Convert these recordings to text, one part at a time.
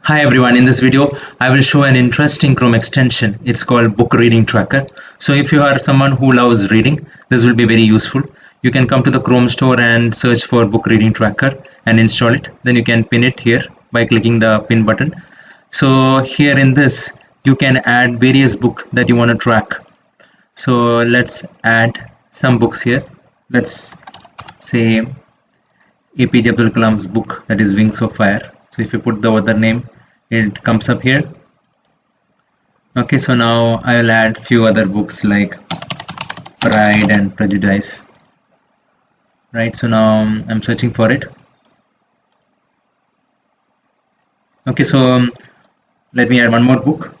Hi everyone, in this video I will show an interesting Chrome extension. It's called Book Reading Tracker. So if you are someone who loves reading, this will be very useful. You can come to the Chrome store and search for Book Reading Tracker and install it. Then you can pin it here by clicking the pin button. So here in this you can add various books that you want to track. So let's add some books here. Let's say APJ Abdul Kalam's book, that is Wings of Fire. So if you put the other name, it comes up here. Okay, so now I will add few other books like Pride and Prejudice. Right, so now I'm searching for it. Okay, so let me add one more book.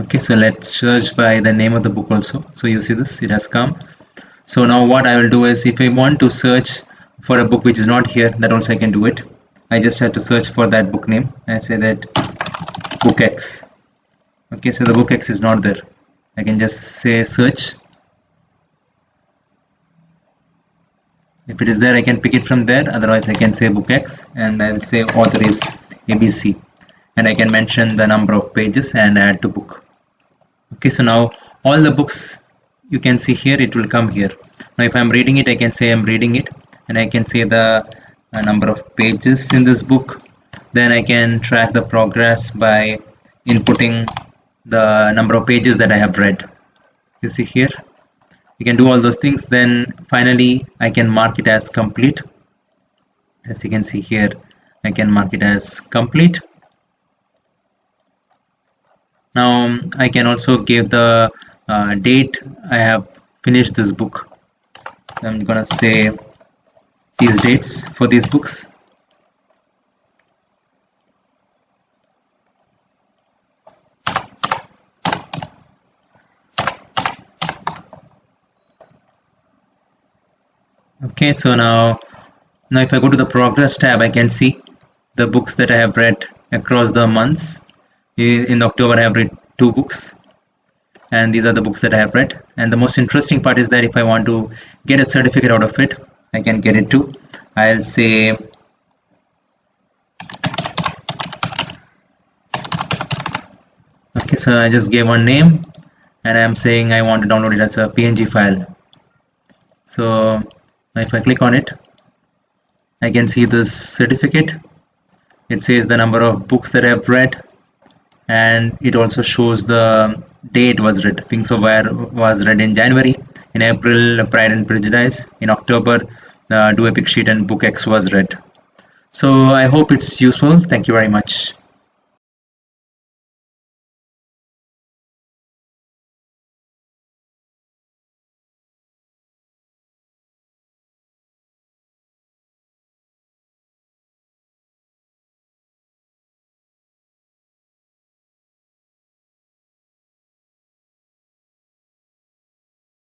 Okay, so let's search by the name of the book also. So you see this, it has come. So now what I will do is, if I want to search for a book which is not here, that also I can do it. I just have to search for that book name. I say that book X. Okay, so the book X is not there. I can just say search. If it is there, I can pick it from there. Otherwise, I can say book X and I'll say author is ABC. And I can mention the number of pages and add to book. Okay, so now all the books you can see here, it will come here. Now if I'm reading it, I can say I'm reading it, and I can say the number of pages in this book. Then I can track the progress by inputting the number of pages that I have read. You see here, you can do all those things. Then finally I can mark it as complete. As you can see here, I can mark it as complete. Now I can also give the date I have finished this book. So I'm gonna say these dates for these books. Okay, so now if I go to the progress tab, I can see the books that I have read across the months. In October I have read 2 books, and these are the books that I have read. And the most interesting part is that if I want to get a certificate out of it, I can get it too. I'll say okay, so I just gave one name and I'm saying I want to download it as a PNG file. So if I click on it, I can see this certificate. It says the number of books that I have read, and it also shows the date was read. Wings of Fire was read in January. In April, Pride and Prejudice. In October, Do Epic Sheet and Book X was read. So I hope it's useful. Thank you very much.